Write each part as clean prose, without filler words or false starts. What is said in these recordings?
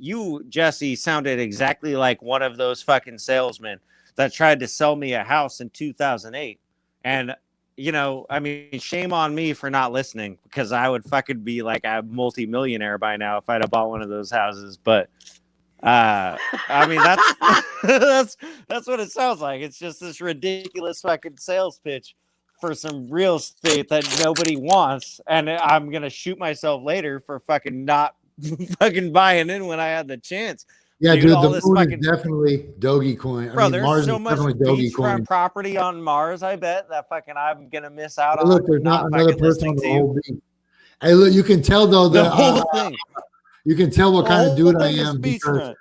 you, Jesse, sounded exactly like one of those fucking salesmen that tried to sell me a house in 2008. And, I mean, shame on me for not listening, because I would fucking be like a multi-millionaire by now if I'd have bought one of those houses. But, I mean, that's what it sounds like. It's just this ridiculous fucking sales pitch for some real estate that nobody wants, and I'm gonna shoot myself later for fucking not fucking buying in when I had the chance. Yeah, dude, the moon is definitely Dogecoin. Bro, there's Mars so much beachfront property on Mars, I bet, that fucking I'm gonna miss out on. Look, there's not another person on the whole beach. Hey, look, you can tell though the whole thing. You can tell what kind of dude I am because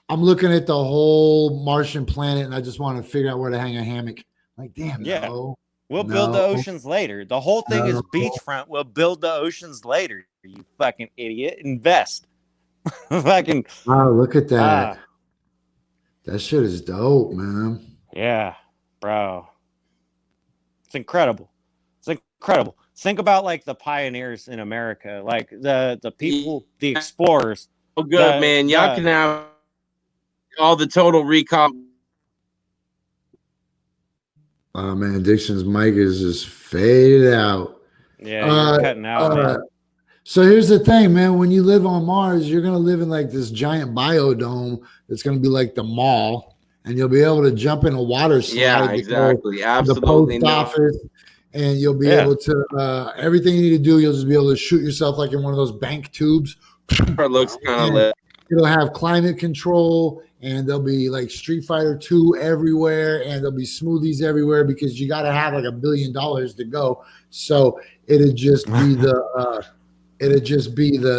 I'm looking at the whole Martian planet and I just want to figure out where to hang a hammock. Like, damn, no. We'll build the oceans later. The whole thing is beachfront. We'll build the oceans later. You fucking idiot. Invest. Fucking. Oh, look at that. That shit is dope, man. Yeah, bro. It's incredible. It's incredible. Think about like the pioneers in America, like the people, the explorers. Oh, good, man. Y'all can have all the total recall. Oh man, Diction's mic is just faded out. Yeah, you're cutting out, man. So here's the thing, man. When you live on Mars, you're gonna live in like this giant biodome that's gonna be like the mall, and you'll be able to jump in a water slide. Yeah, exactly. Absolutely. The post office, and you'll be able to everything you need to do. You'll just be able to shoot yourself like in one of those bank tubes. It looks kind of lit. It'll have climate control, and there'll be like Street Fighter 2 everywhere, and there'll be smoothies everywhere because you got to have like $1 billion to go. So it'd just be the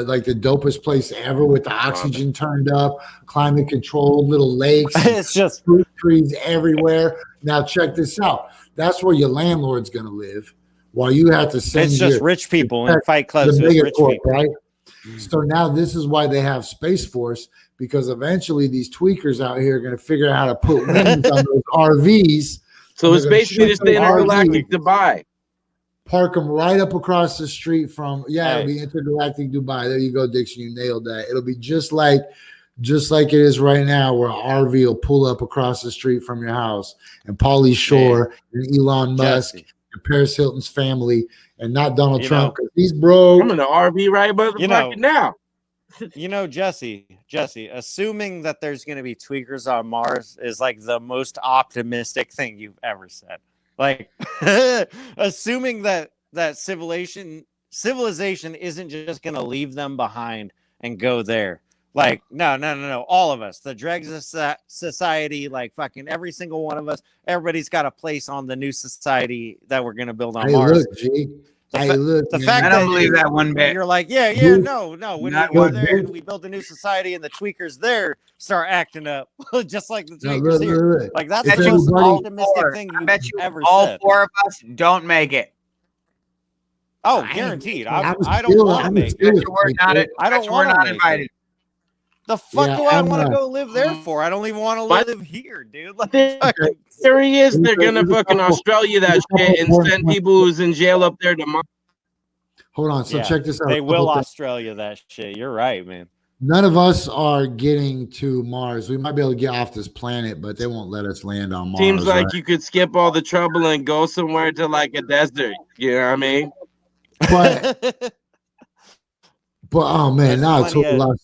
like the dopest place ever with the oxygen turned up, climate controlled, little lakes. It's just fruit trees everywhere. Now check this out. That's where your landlord's gonna live, while you have to send. It's just rich people in Fight Clubs. Rich people, right? So now this is why they have Space Force, because eventually these tweakers out here are going to figure out how to put wings on those RVs. So it's basically just the intergalactic Dubai. Park them right up across the street from, it'll be intergalactic Dubai. There you go, Diction. You nailed that. It'll be just like it is right now, where an RV will pull up across the street from your house, and Pauly Shore and Elon Musk and Paris Hilton's family, and not Donald Trump, because he's broke. I'm in the RV right above the market now. Jesse, assuming that there's going to be tweakers on Mars is like the most optimistic thing you've ever said. Like, assuming that civilization isn't just going to leave them behind and go there. Like, no. All of us, the Dregs Society, like fucking every single one of us, everybody's got a place on the new society that we're going to build on Mars. Look, G. The fact I don't believe that one bit. You're like, no. When we go there and we build a new society and the tweakers there start acting up, just like the tweakers here. Like, that's the most optimistic thing you've ever said. All four of us don't make it. Oh, guaranteed. I don't want to make it. I don't want to make it. The fuck do I want to go live there for? I don't even want to live here, dude. Like, there he is. They're gonna fucking Australia that shit and send people who's in jail up there tomorrow. Hold on. So check this out. They will Australia that shit. You're right, man. None of us are getting to Mars. We might be able to get off this planet, but they won't let us land on Mars. Seems like you could skip all the trouble and go somewhere to like a desert. You know what I mean? But oh man, now it's a lot.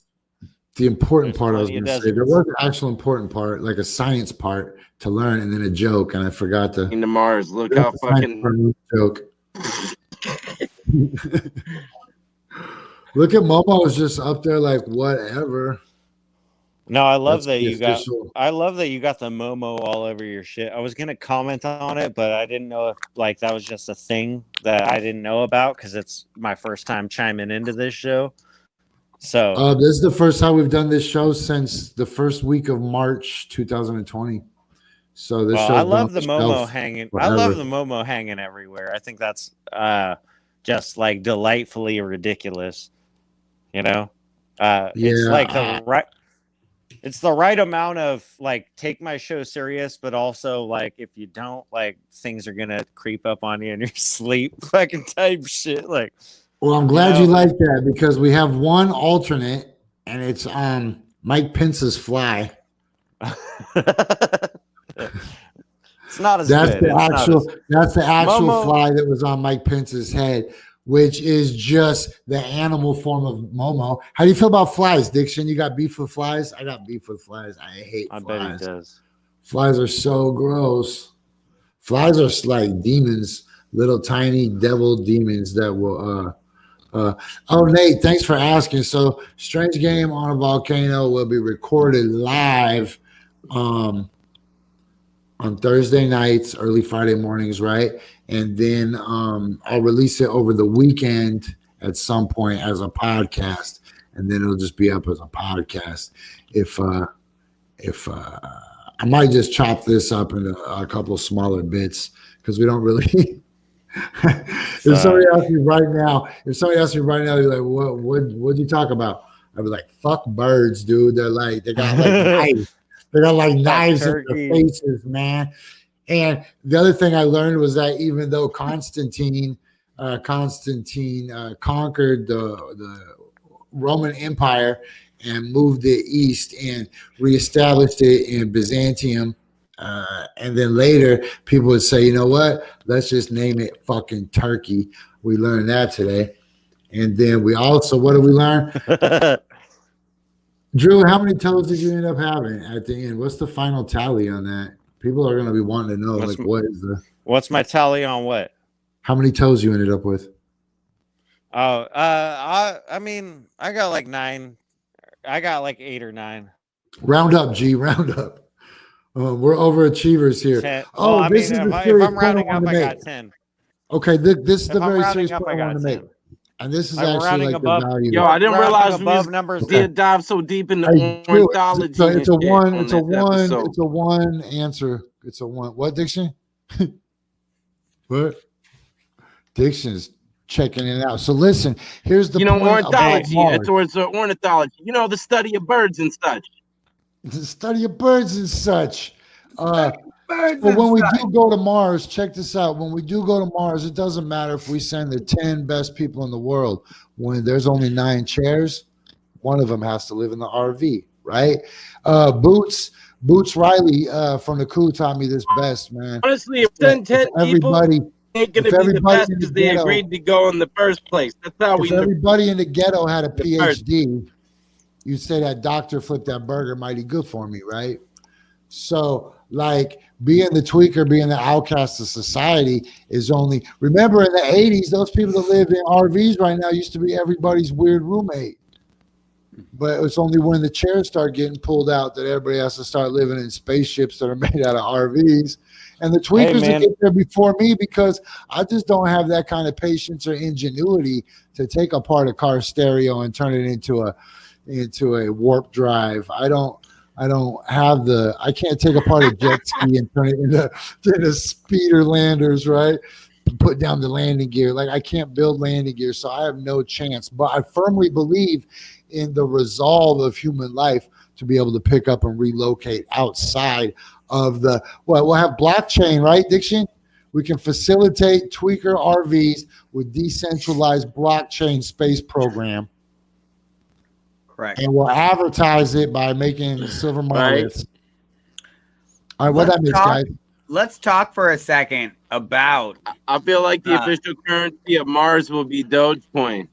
The important part I was going to say, there was an actual important part, like a science part to learn, and then a joke, and I forgot to. Into Mars, look how fucking joke. Look at Momo is just up there, like whatever. No, I love that you got. I love that you got the Momo all over your shit. I was gonna comment on it, but I didn't know if like that was just a thing that I didn't know about because it's my first time chiming into this show. So this is the first time we've done this show since the first week of March 2020. So this show. I love the Momo hanging. Forever. I love the Momo hanging everywhere. I think that's just like delightfully ridiculous. You know, it's like the right. It's the right amount of like take my show serious, but also like if you don't, like things are gonna creep up on you in your sleep, fucking type shit. Like. Well, I'm glad you like that because we have one alternate, and it's my Mike Pence's fly. It's not as That's good. the actual Momo. fly that was on Mike Pence's head, which is just the animal form of Momo. How do you feel about flies, Diction? You got beef with flies? I got beef with flies. I hate I flies. bet he does. Flies are so gross. Flies are like demons, little tiny devil demons that will oh, Nate, thanks for asking. So Strange Game on a Volcano will be recorded live on Thursday nights, early Friday mornings, right? And then I'll release it over the weekend at some point as a podcast, and then it'll just be up as a podcast. If I might just chop this up into a couple of smaller bits because we don't really. If somebody asks me right now, you're like, what'd you talk about? I'd be like, fuck birds, dude. They got like knives. They got like knives in their faces, man. And the other thing I learned was that even though Constantine conquered the Roman Empire and moved it east and reestablished it in Byzantium, and then later people would say, you know what? Let's just name it fucking Turkey. We learned that today. And then we also, what did we learn? Drew, how many toes did you end up having at the end? What's the final tally on that? People are going to be wanting to know, what's my tally on what? How many toes you ended up with? Oh, I mean, I got like 9. I got like 8 or 9. Round up, G. Round up. We're overachievers here. 10. Oh, well, this is the serious if I'm rounding up, I got 10. Okay, this is the very serious point I want to make. And this is I'm actually like above, the value. Yo, I didn't realize above we numbers. did dive so deep into ornithology. It's a one answer. It's a one. What, Diction? What? Diction's checking it out. So listen, here's the point ornithology. It's ornithology. You know, the study of birds and such. The study of birds and such. But when we do go to Mars, check this out. When we do go to Mars, it doesn't matter if we send the 10 best people in the world. When there's only 9 chairs, one of them has to live in the RV, right? Boots Riley from the Coup taught me this best, man. Honestly, if 10 people ain't going to be the best because they agreed to go in the first place. That's how we. If everybody in the ghetto had a PhD, you'd say that doctor flipped that burger mighty good for me, right? So, like, being the tweaker, being the outcast of society is only. Remember, in the 80s, those people that live in RVs right now used to be everybody's weird roommate. But it's only when the chairs start getting pulled out that everybody has to start living in spaceships that are made out of RVs. And the tweakers will get there before me because I just don't have that kind of patience or ingenuity to take apart a car stereo and turn it into a warp drive. I can't take apart a jet ski and turn it into speeder landers, right? Put down the landing gear. Like, I can't build landing gear, so I have no chance. But I firmly believe in the resolve of human life to be able to pick up and relocate outside of we'll have blockchain, right, Diction? We can facilitate tweaker RVs with decentralized blockchain space program. Correct. And we'll advertise it by making silver monoliths. All right, what that means, guys? Let's talk for a second about. I feel like the official currency of Mars will be Dogecoin.